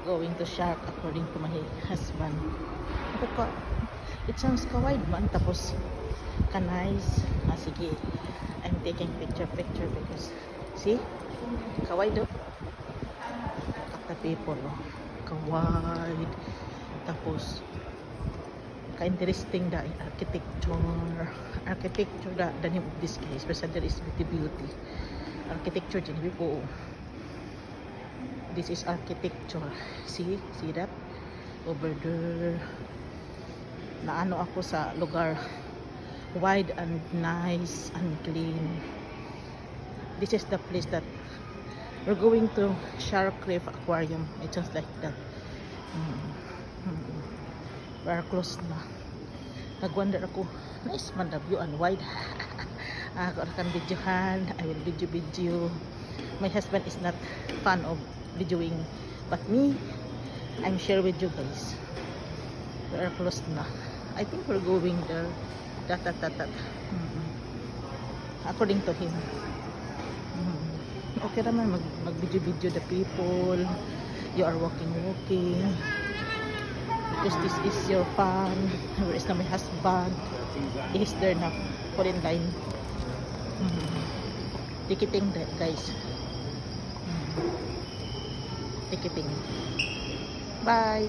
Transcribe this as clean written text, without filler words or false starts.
going to shark according to my husband. Ako ka, it sounds kawaii man, tapos ka-nice. Sige, I'm taking picture because, see, kawaii do. At the people, kawaii. Tapos, ka-interesting da architecture da the name of this place, but there is beauty. Architecture dyan po. This is architecture. See that? Over there. Naano ako sa lugar wide and nice and clean. This is the place that we're going to Shark Reef Aquarium. It sounds like that. We're close na. Nagwander ako. Nice man the view and wide. Ako akan videohan. I will video. My husband is not fan of videoing, but me, I'm share with you guys. We are close na. I think we're going there. According to him. Okay naman mag-video the people. You are walking. Because this is your fun. Where is na my husband? He's there na. Fall in line. Ticketing guys. Ticketing. Bye.